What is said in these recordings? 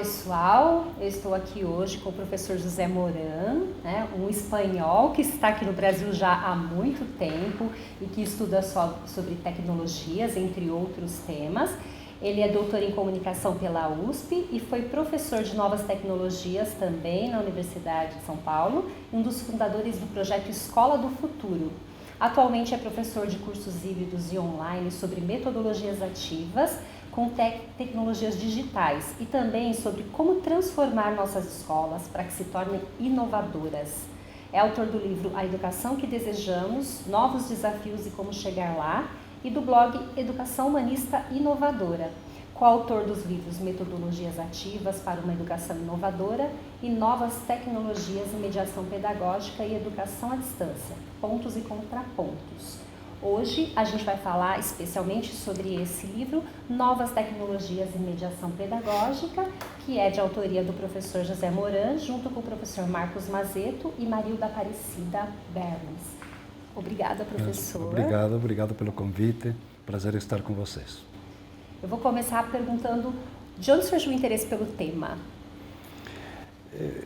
pessoal, eu estou aqui hoje com o professor José Moran, né, um espanhol que está aqui no Brasil já há muito tempo e que estuda sobre tecnologias, entre outros temas. Ele é doutor em comunicação pela USP e foi professor de novas tecnologias também na Universidade de São Paulo, um dos fundadores do projeto Escola do Futuro. Atualmente é professor de cursos híbridos e online sobre metodologias ativas com tecnologias digitais e também sobre como transformar nossas escolas para que se tornem inovadoras. É autor do livro A Educação que Desejamos, Novos Desafios e Como Chegar Lá e do blog Educação Humanista Inovadora, coautor dos livros Metodologias Ativas para uma Educação Inovadora e Novas Tecnologias em Mediação Pedagógica e Educação à Distância, Pontos e Contrapontos. Hoje a gente vai falar especialmente sobre esse livro, Novas Tecnologias em Mediação Pedagógica, que é de autoria do professor José Moran, junto com o professor Marcos Mazeto e Marilda Aparecida Bernes. Obrigada, professor. Obrigado pelo convite. Prazer estar com vocês. Eu vou começar perguntando de onde surgiu o interesse pelo tema?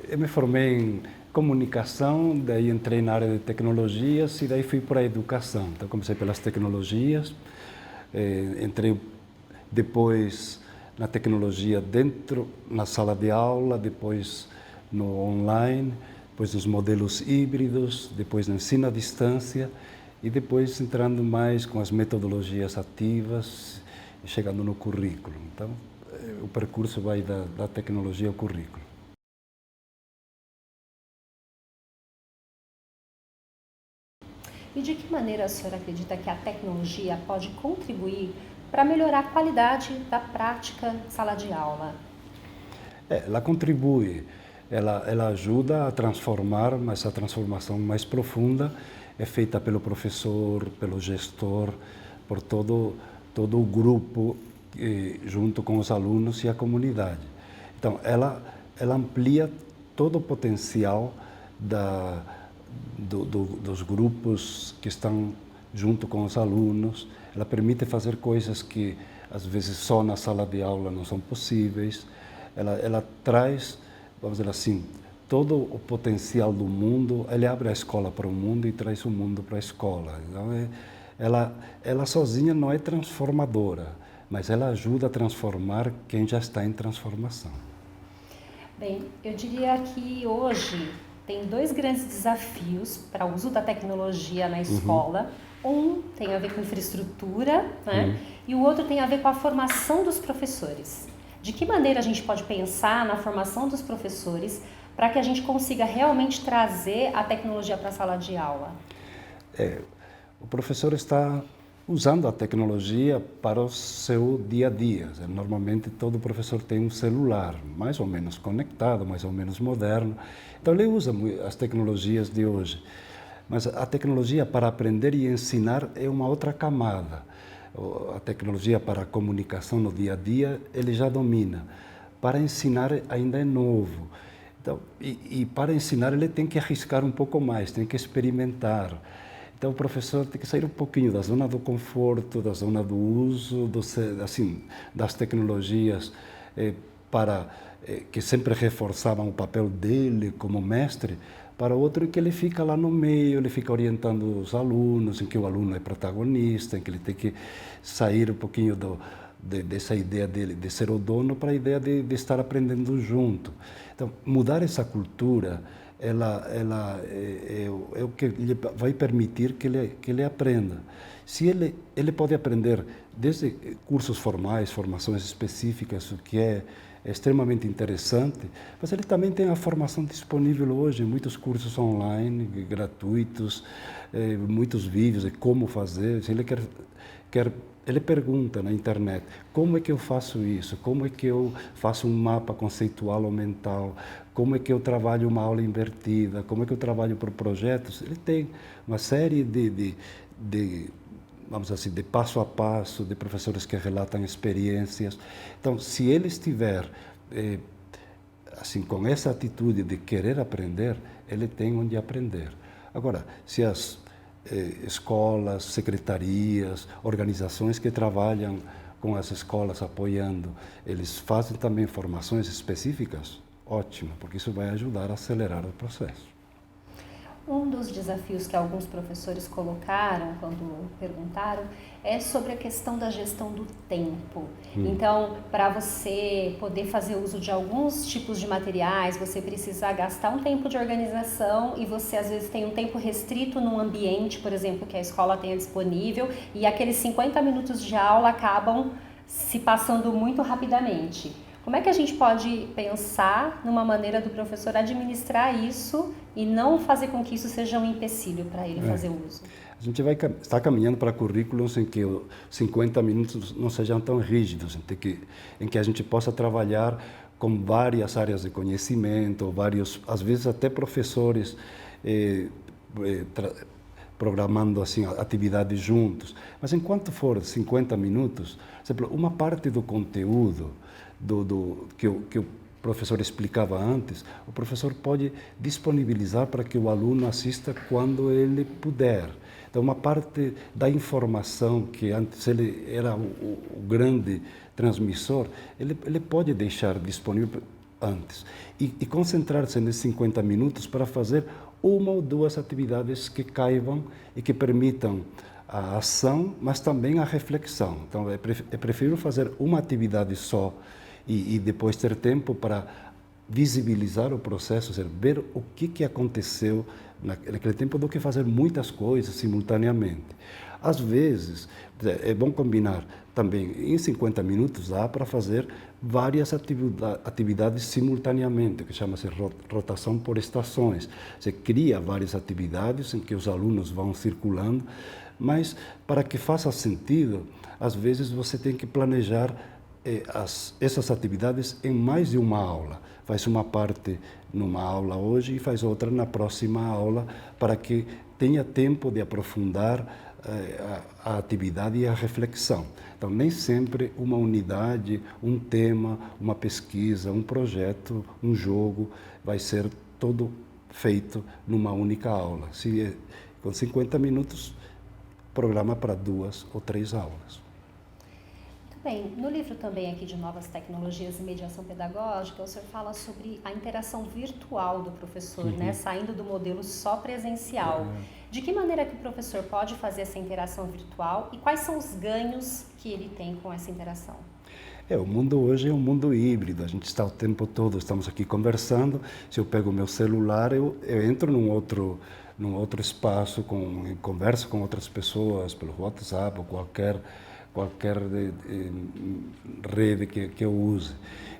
Eu me formei em comunicação, daí entrei na área de tecnologias e daí fui para a educação. Então comecei pelas tecnologias, entrei depois na tecnologia dentro, na sala de aula, depois no online, depois nos modelos híbridos, depois no ensino à distância e depois entrando mais com as metodologias ativas e chegando no currículo. Então o percurso vai da tecnologia ao currículo. E de que maneira a senhora acredita que a tecnologia pode contribuir para melhorar a qualidade da prática de sala de aula? Ela contribui, ela ajuda a transformar, mas a transformação mais profunda é feita pelo professor, pelo gestor, por todo o grupo, junto com os alunos e a comunidade. Então, ela amplia todo o potencial dos grupos que estão junto com os alunos, ela permite fazer coisas que às vezes só na sala de aula não são possíveis, ela traz, vamos dizer assim, todo o potencial do mundo, ela abre a escola para o mundo e traz o mundo para a escola. Então, ela sozinha não é transformadora, mas ela ajuda a transformar quem já está em transformação. Bem, eu diria que hoje tem dois grandes desafios para o uso da tecnologia na escola. Um tem a ver com infraestrutura, né? E o outro tem a ver com a formação dos professores. De que maneira a gente pode pensar na formação dos professores para que a gente consiga realmente trazer a tecnologia para a sala de aula? O professor está usando a tecnologia para o seu dia a dia. Normalmente todo professor tem um celular, mais ou menos conectado, mais ou menos moderno. Então ele usa as tecnologias de hoje. Mas a tecnologia para aprender e ensinar é uma outra camada. A tecnologia para a comunicação no dia a dia ele já domina. Para ensinar ainda é novo. Então, e para ensinar ele tem que arriscar um pouco mais, tem que experimentar. Então o professor tem que sair um pouquinho da zona do conforto, da zona do uso, das tecnologias que sempre reforçavam o papel dele como mestre, para outro que ele fica lá no meio, ele fica orientando os alunos, em que o aluno é protagonista, em que ele tem que sair um pouquinho dessa ideia dele de ser o dono para a ideia de estar aprendendo junto. Então, mudar essa cultura é o que lhe vai permitir que ele aprenda. Se ele pode aprender desde cursos formais, formações específicas, o que é extremamente interessante, mas ele também tem a formação disponível hoje, muitos cursos online, gratuitos, muitos vídeos de como fazer. Se ele ele pergunta na internet, como é que eu faço isso? Como é que eu faço um mapa conceitual ou mental? Como é que eu trabalho uma aula invertida? Como é que eu trabalho por projetos? Ele tem uma série vamos assim, de passo a passo, de professores que relatam experiências. Então, se ele estiver assim, com essa atitude de querer aprender, ele tem onde aprender. Agora, se as escolas, secretarias, organizações que trabalham com as escolas apoiando, eles fazem também formações específicas, ótimo, porque isso vai ajudar a acelerar o processo. Um dos desafios que alguns professores colocaram quando perguntaram é sobre a questão da gestão do tempo. Então, para você poder fazer uso de alguns tipos de materiais, você precisa gastar um tempo de organização e você às vezes tem um tempo restrito num ambiente, por exemplo, que a escola tenha disponível, e aqueles 50 minutos de aula acabam se passando muito rapidamente. Como é que a gente pode pensar numa maneira do professor administrar isso e não fazer com que isso seja um empecilho para ele fazer uso? A gente está caminhando para currículos em que os 50 minutos não sejam tão rígidos, em que a gente possa trabalhar com várias áreas de conhecimento, às vezes até professores programando assim atividades juntos. Mas enquanto for 50 minutos, por exemplo, uma parte do conteúdo que o professor explicava antes, o professor pode disponibilizar para que o aluno assista quando ele puder. Então, uma parte da informação que antes ele era o grande transmissor, ele pode deixar disponível antes e concentrar-se nesses 50 minutos para fazer uma ou duas atividades que caibam e que permitam a ação, mas também a reflexão. Então, é preferível fazer uma atividade só e depois ter tempo para visibilizar o processo, ver o que aconteceu naquele tempo, do que fazer muitas coisas simultaneamente. Às vezes, é bom combinar também, em 50 minutos dá para fazer várias atividades simultaneamente, que chama-se rotação por estações. Você cria várias atividades em que os alunos vão circulando, mas para que faça sentido, às vezes você tem que planejar essas atividades em mais de uma aula. Faz uma parte numa aula hoje e faz outra na próxima aula, para que tenha tempo de aprofundar a atividade e a reflexão. Então, nem sempre uma unidade, um tema, uma pesquisa, um projeto, um jogo vai ser todo feito numa única aula. Se com 50 minutos, programa para 2 ou 3 aulas. Bem, no livro também aqui de Novas Tecnologias e Mediação Pedagógica, o senhor fala sobre a interação virtual do professor, né, saindo do modelo só presencial. De que maneira que o professor pode fazer essa interação virtual e quais são os ganhos que ele tem com essa interação? O mundo hoje é um mundo híbrido, a gente está o tempo todo, estamos aqui conversando, se eu pego o meu celular, eu entro num outro espaço, converso com outras pessoas pelo WhatsApp ou qualquer rede que eu use.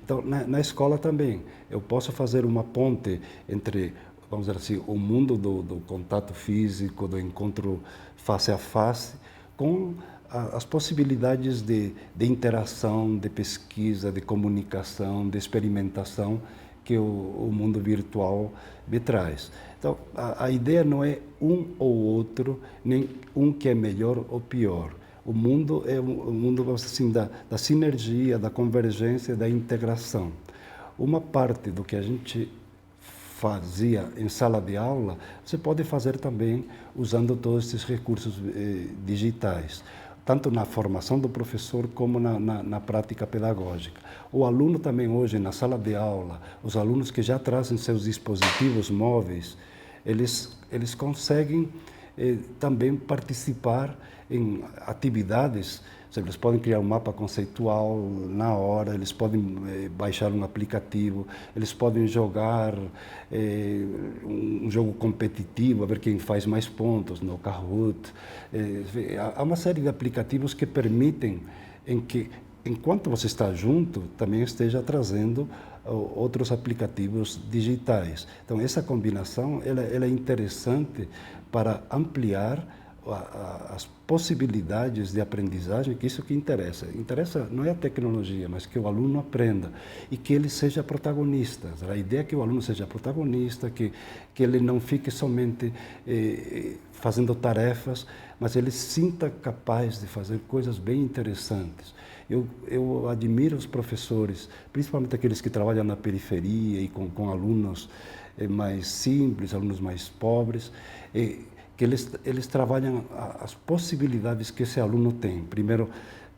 Então, na escola também, eu posso fazer uma ponte entre, vamos dizer assim, o mundo do contato físico, do encontro face a face, com as possibilidades de interação, de pesquisa, de comunicação, de experimentação que o mundo virtual me traz. Então, a ideia não é um ou outro, nem um que é melhor ou pior. O mundo é um mundo assim, da sinergia, da convergência, da integração. Uma parte do que a gente fazia em sala de aula, você pode fazer também usando todos esses recursos digitais, tanto na formação do professor como na prática pedagógica. O aluno também hoje, na sala de aula, os alunos que já trazem seus dispositivos móveis, eles conseguem também participar em atividades. Eles podem criar um mapa conceitual na hora, eles podem baixar um aplicativo, eles podem jogar um jogo competitivo, a ver quem faz mais pontos, no Kahoot. Há uma série de aplicativos que permitem que, enquanto você está junto, também esteja trazendo outros aplicativos digitais. Então, essa combinação ela é interessante para ampliar as possibilidades de aprendizagem, que isso que interessa. Interessa não é a tecnologia, mas que o aluno aprenda e que ele seja protagonista. A ideia é que o aluno seja protagonista, que ele não fique somente fazendo tarefas, mas ele se sinta capaz de fazer coisas bem interessantes. Eu admiro os professores, principalmente aqueles que trabalham na periferia e com alunos mais simples, alunos mais pobres, que eles trabalham as possibilidades que esse aluno tem. Primeiro,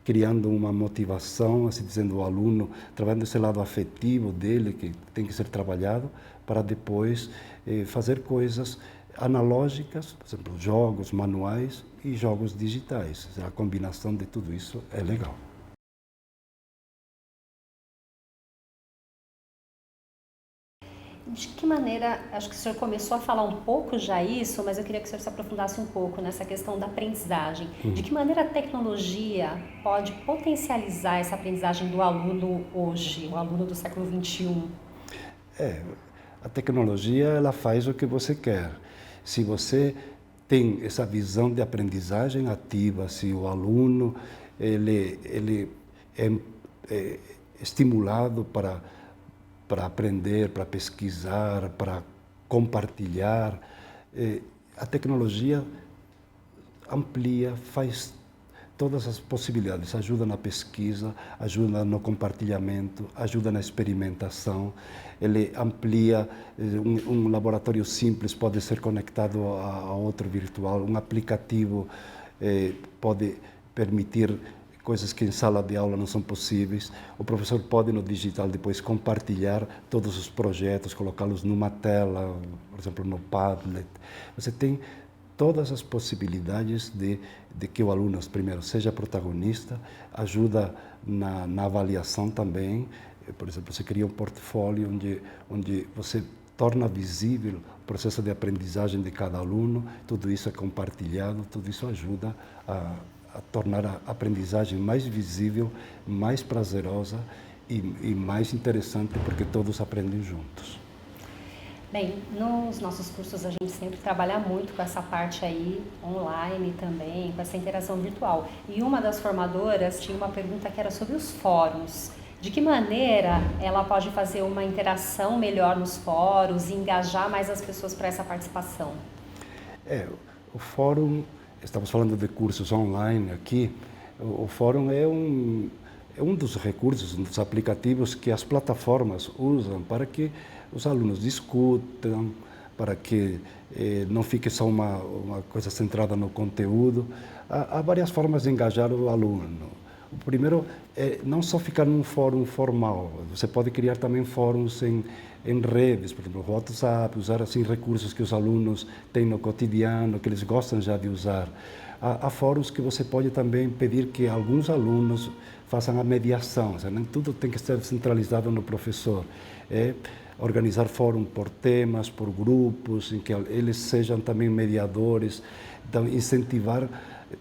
criando uma motivação, assim dizendo, o aluno, trabalhando esse lado afetivo dele, que tem que ser trabalhado, para depois fazer coisas analógicas, por exemplo, jogos manuais e jogos digitais. A combinação de tudo isso é legal. De que maneira, acho que o senhor começou a falar um pouco já isso, mas eu queria que o senhor se aprofundasse um pouco nessa questão da aprendizagem. De que maneira a tecnologia pode potencializar essa aprendizagem do aluno hoje, o aluno do século XXI? A tecnologia, ela faz o que você quer. Se você tem essa visão de aprendizagem ativa, se o aluno ele é estimulado para aprender, para pesquisar, para compartilhar, a tecnologia amplia, faz todas as possibilidades, ajuda na pesquisa, ajuda no compartilhamento, ajuda na experimentação, ele amplia, um laboratório simples pode ser conectado a outro virtual, um aplicativo pode permitir coisas que em sala de aula não são possíveis. O professor pode no digital depois compartilhar todos os projetos, colocá-los numa tela, por exemplo, no Padlet. Você tem todas as possibilidades de que o aluno, primeiro, seja protagonista, ajuda na avaliação também. Por exemplo, você cria um portfólio onde você torna visível o processo de aprendizagem de cada aluno, tudo isso é compartilhado, tudo isso ajuda a tornar a aprendizagem mais visível, mais prazerosa e mais interessante, porque todos aprendem juntos. Bem, nos nossos cursos a gente sempre trabalha muito com essa parte aí online também, com essa interação virtual. E uma das formadoras tinha uma pergunta que era sobre os fóruns. De que maneira ela pode fazer uma interação melhor nos fóruns e engajar mais as pessoas para essa participação? O fórum, estamos falando de cursos online aqui, o fórum é um dos recursos, um dos aplicativos que as plataformas usam para que os alunos discutam, para que não fique só uma coisa centrada no conteúdo. Há várias formas de engajar o aluno. O primeiro é não só ficar num fórum formal, você pode criar também fóruns em redes, por exemplo, o WhatsApp, usar assim recursos que os alunos têm no cotidiano, que eles gostam já de usar. Há fóruns que você pode também pedir que alguns alunos façam a mediação, nem tudo tem que ser centralizado no professor. Organizar fórum por temas, por grupos, em que eles sejam também mediadores, então incentivar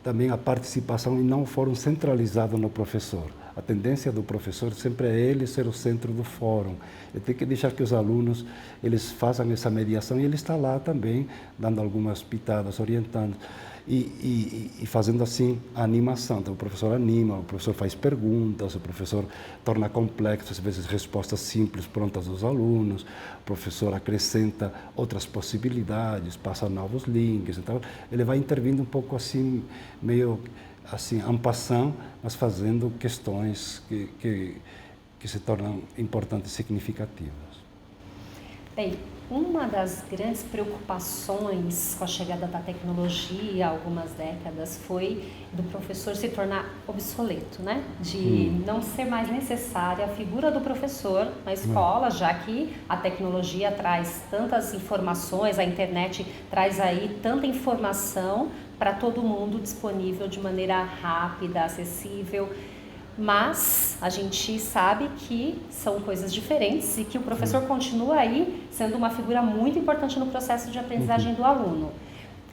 também a participação e não um fórum centralizado no professor. A tendência do professor sempre é ele ser o centro do fórum. Ele tem que deixar que os alunos eles façam essa mediação e ele está lá também, dando algumas pitadas, orientando. E fazendo assim a animação. Então o professor anima, o professor faz perguntas, o professor torna complexo, às vezes respostas simples prontas aos alunos, o professor acrescenta outras possibilidades, passa novos links, então ele vai intervindo um pouco assim, meio assim, en passant, mas fazendo questões que se tornam importantes e significativas. Bem, uma das grandes preocupações com a chegada da tecnologia há algumas décadas foi do professor se tornar obsoleto, né? De não ser mais necessária a figura do professor na escola, já que a tecnologia traz tantas informações, a internet traz aí tanta informação para todo mundo disponível de maneira rápida, acessível. Mas a gente sabe que são coisas diferentes e que o professor continua aí sendo uma figura muito importante no processo de aprendizagem do aluno.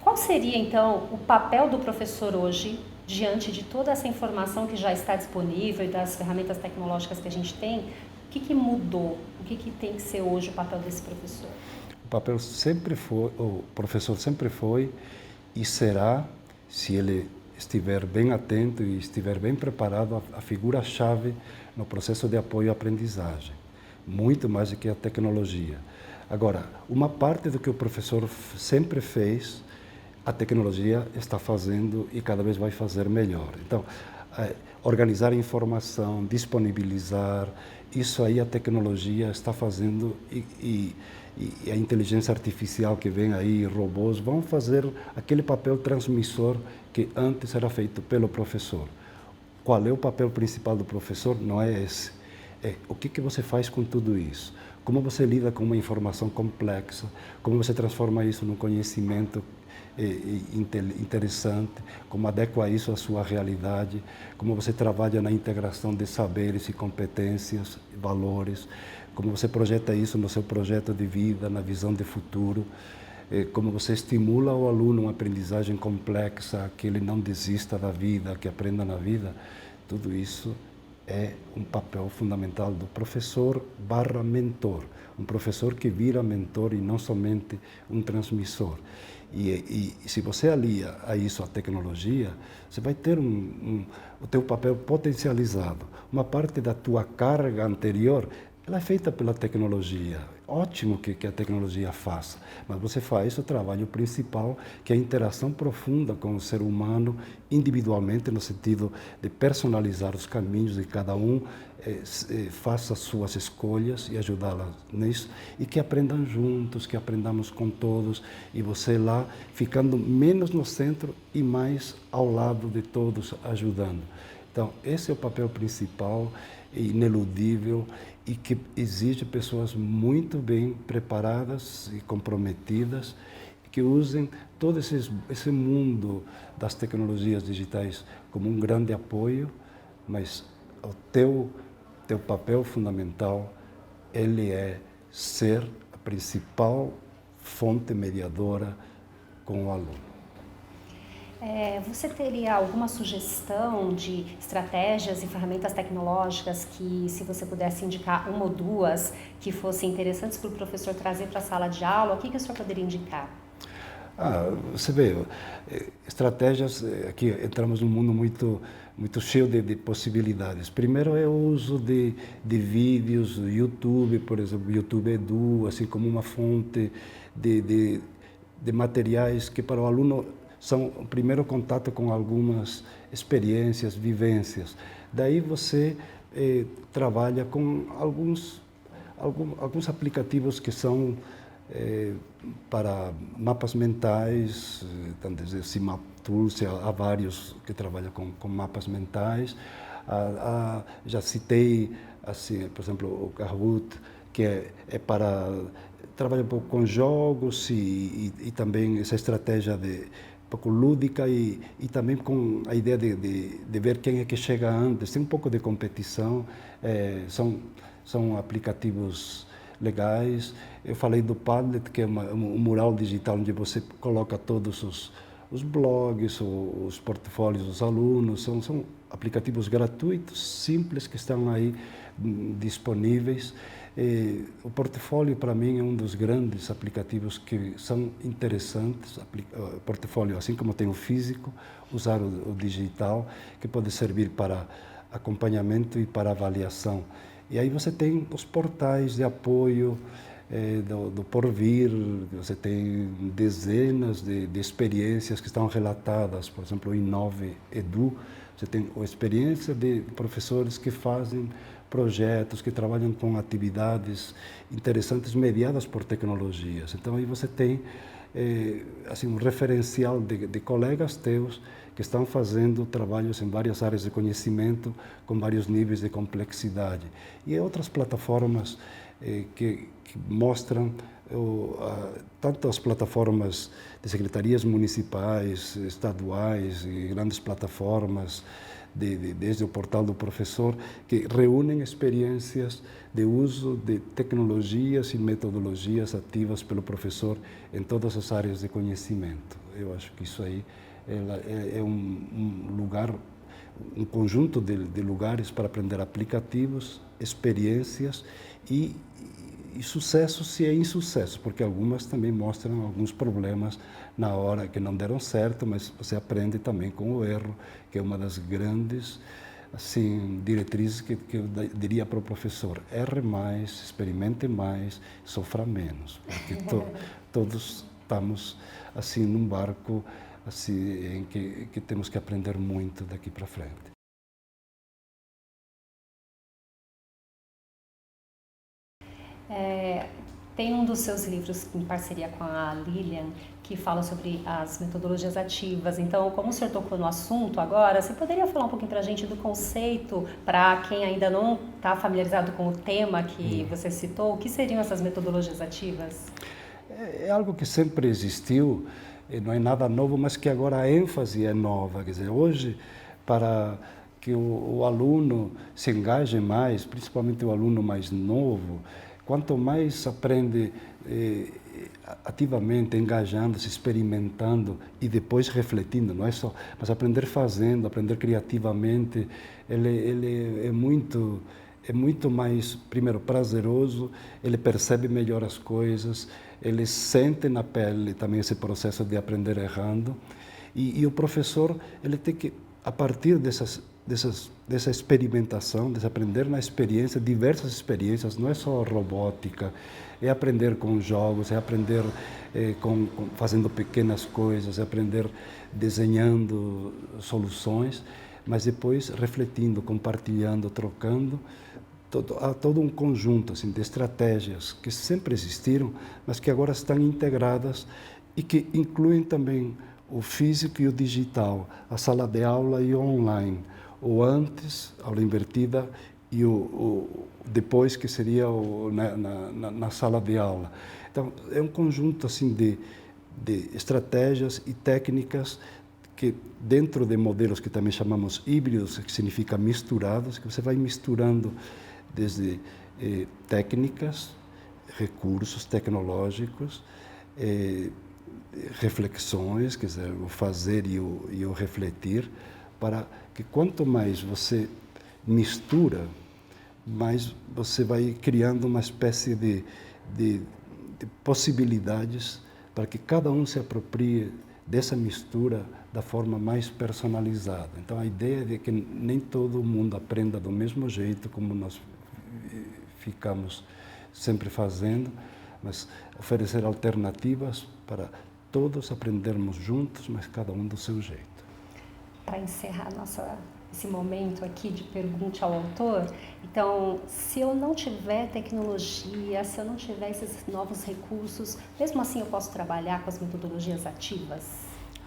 Qual seria, então, o papel do professor hoje, diante de toda essa informação que já está disponível e das ferramentas tecnológicas que a gente tem? O que mudou? O que tem que ser hoje o papel desse professor? O papel sempre foi, o professor sempre foi e será, se ele estiver bem atento e estiver bem preparado, a figura-chave no processo de apoio à aprendizagem, muito mais do que a tecnologia. Agora, uma parte do que o professor sempre fez, a tecnologia está fazendo e cada vez vai fazer melhor. Então, organizar informação, disponibilizar, isso aí a tecnologia está fazendo e a inteligência artificial que vem aí, robôs, vão fazer aquele papel transmissor que antes era feito pelo professor. qual é o papel principal do professor, não é esse. É o que você faz com tudo isso. Como você lida com uma informação complexa, como você transforma isso num conhecimento interessante, como adequa isso à sua realidade, como você trabalha na integração de saberes e competências, valores, como você projeta isso no seu projeto de vida, na visão de futuro, como você estimula o aluno uma aprendizagem complexa, que ele não desista da vida, que aprenda na vida. Tudo isso é um papel fundamental do professor barra mentor, um professor que vira mentor e não somente um transmissor. E se você alia a isso a tecnologia, você vai ter o teu papel potencializado. Uma parte da tua carga anterior, ela é feita pela tecnologia. Ótimo que a tecnologia faça, mas você faz o trabalho principal, que é a interação profunda com o ser humano, individualmente, no sentido de personalizar os caminhos de cada um, faça suas escolhas e ajudá-las nisso, e que aprendam juntos, que aprendamos com todos, e você lá ficando menos no centro e mais ao lado de todos, ajudando. Então, esse é o papel principal, ineludível, e que exige pessoas muito bem preparadas e comprometidas, que usem todo esse mundo das tecnologias digitais como um grande apoio, mas o teu papel fundamental, ele é ser a principal fonte mediadora com o aluno. Você teria alguma sugestão de estratégias e ferramentas tecnológicas que, se você pudesse indicar uma ou duas, que fossem interessantes para o professor trazer para a sala de aula, o que o senhor poderia indicar? Você vê, estratégias, aqui entramos num mundo muito cheio de possibilidades. Primeiro é o uso de vídeos, YouTube, por exemplo, YouTube Edu, assim como uma fonte de materiais que para o aluno são o primeiro contato com algumas experiências, vivências. Daí você trabalha com alguns aplicativos que são para mapas mentais, tanto dizer, CIMAP Tools, há vários que trabalham com mapas mentais. Já citei, assim, por exemplo, o Kahoot, que é para trabalhar um pouco com jogos e também essa estratégia um pouco lúdica e também com a ideia de ver quem é que chega antes. Tem um pouco de competição, são aplicativos legais. Eu falei do Padlet, que é um mural digital onde você coloca todos os blogs, os portfólios dos alunos. São aplicativos gratuitos, simples, que estão aí disponíveis. O portfólio, para mim, é um dos grandes aplicativos que são interessantes. O portfólio, assim como tem o físico, usar o digital, que pode servir para acompanhamento e para avaliação. E aí você tem os portais de apoio do Porvir, você tem dezenas de experiências que estão relatadas, por exemplo, o Inove Edu, você tem a experiência de professores que fazem projetos, que trabalham com atividades interessantes mediadas por tecnologias. Então aí você tem assim, um referencial de colegas teus que estão fazendo trabalhos em várias áreas de conhecimento, com vários níveis de complexidade. E outras plataformas que mostram, tanto as plataformas de secretarias municipais, estaduais e grandes plataformas, desde o portal do professor, que reúnem experiências de uso de tecnologias e metodologias ativas pelo professor em todas as áreas de conhecimento. Eu acho que isso aí é um lugar, um conjunto de lugares para aprender aplicativos, experiências e sucesso se é insucesso, porque algumas também mostram alguns problemas na hora que não deram certo, mas você aprende também com o erro, que é uma das grandes assim, diretrizes que eu diria para o professor: erre mais, experimente mais, sofra menos, porque todos estamos assim num barco assim, em que temos que aprender muito daqui para frente. Tem um dos seus livros, em parceria com a Lilian, que fala sobre as metodologias ativas. Então, como o senhor tocou no assunto agora, você poderia falar um pouquinho para a gente do conceito, para quem ainda não está familiarizado com o tema que você citou, o que seriam essas metodologias ativas? É algo que sempre existiu, não é nada novo, mas que agora a ênfase é nova. Quer dizer, hoje, para que o aluno se engaje mais, principalmente o aluno mais novo, quanto mais aprende ativamente, engajando-se, experimentando e depois refletindo, não é só, mas aprender fazendo, aprender criativamente, ele é muito mais, primeiro, prazeroso, ele percebe melhor as coisas, ele sente na pele também esse processo de aprender errando, e o professor, ele tem que, a partir dessa experimentação, de aprender na experiência, diversas experiências, não é só robótica, é aprender com jogos, é aprender fazendo pequenas coisas, é aprender desenhando soluções, mas depois refletindo, compartilhando, trocando. Há todo um conjunto assim, de estratégias que sempre existiram, mas que agora estão integradas e que incluem também o físico e o digital, a sala de aula e o online, o antes, aula invertida, e o depois, que seria na sala de aula. Então, é um conjunto assim, de estratégias e técnicas que, dentro de modelos que também chamamos híbridos, que significa misturados, que você vai misturando desde técnicas, recursos tecnológicos, reflexões, quer dizer, o fazer e o refletir, para que quanto mais você mistura, mais você vai criando uma espécie de possibilidades para que cada um se aproprie dessa mistura da forma mais personalizada. Então, a ideia é de que nem todo mundo aprenda do mesmo jeito, como nós ficamos sempre fazendo, mas oferecer alternativas para todos aprendermos juntos, mas cada um do seu jeito. Para encerrar esse momento aqui de pergunte ao autor, então, se eu não tiver tecnologia, se eu não tiver esses novos recursos, mesmo assim eu posso trabalhar com as metodologias ativas?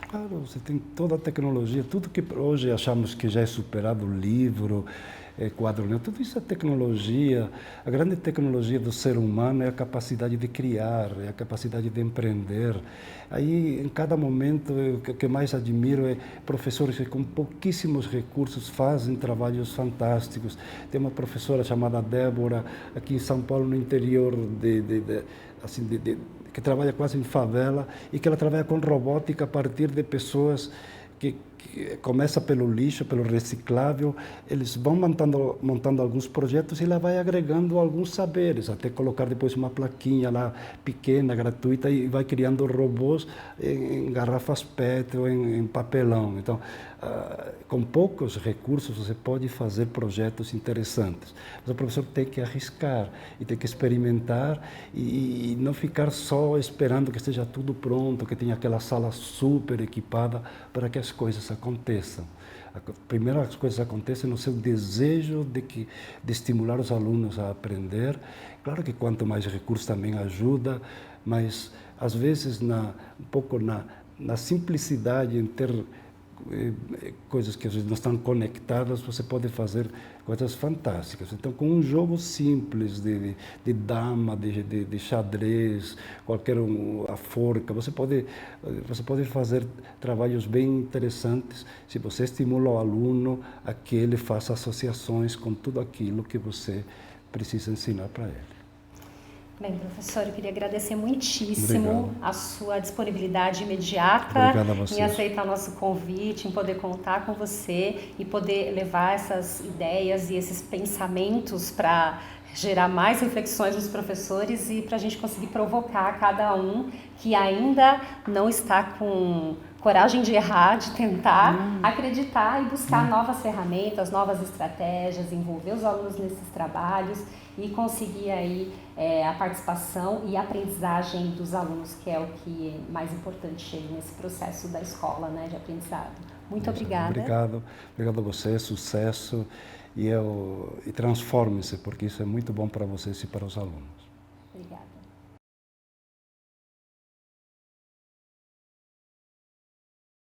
Claro, você tem toda a tecnologia, tudo que hoje achamos que já é superado, livro, quadro, né? Tudo isso é tecnologia. A grande tecnologia do ser humano é a capacidade de criar, é a capacidade de empreender. Aí, em cada momento, o que mais admiro é professores que, com pouquíssimos recursos, fazem trabalhos fantásticos. Tem uma professora chamada Débora, aqui em São Paulo, no interior que trabalha quase em favela, e que ela trabalha com robótica a partir de pessoas que começa pelo lixo, pelo reciclável, eles vão montando alguns projetos e ela vai agregando alguns saberes, até colocar depois uma plaquinha lá pequena, gratuita, e vai criando robôs em garrafas PET ou em papelão. Então, com poucos recursos você pode fazer projetos interessantes. Mas o professor tem que arriscar e tem que experimentar e não ficar só esperando que esteja tudo pronto, que tenha aquela sala super equipada para que as coisas aconteçam. Primeiro, as coisas acontecem no seu desejo de estimular os alunos a aprender. Claro que quanto mais recursos também ajuda, mas às vezes um pouco na simplicidade, em ter coisas que às vezes não estão conectadas, você pode fazer coisas fantásticas. Então, com um jogo simples de dama, de xadrez, a forca, você pode fazer trabalhos bem interessantes se você estimula o aluno a que ele faça associações com tudo aquilo que você precisa ensinar para ele. Bem, professor, eu queria agradecer muitíssimo a sua disponibilidade imediata em aceitar nosso convite, em poder contar com você e poder levar essas ideias e esses pensamentos para gerar mais reflexões dos professores e para a gente conseguir provocar cada um que ainda não está com coragem de errar, de tentar acreditar e buscar novas ferramentas, novas estratégias, envolver os alunos nesses trabalhos e conseguir aí a participação e a aprendizagem dos alunos, que é o que é mais importante nesse processo da escola, né, de aprendizado. Muito obrigada. Obrigado a você, sucesso e transforme-se, porque isso é muito bom para vocês e para os alunos. Obrigada.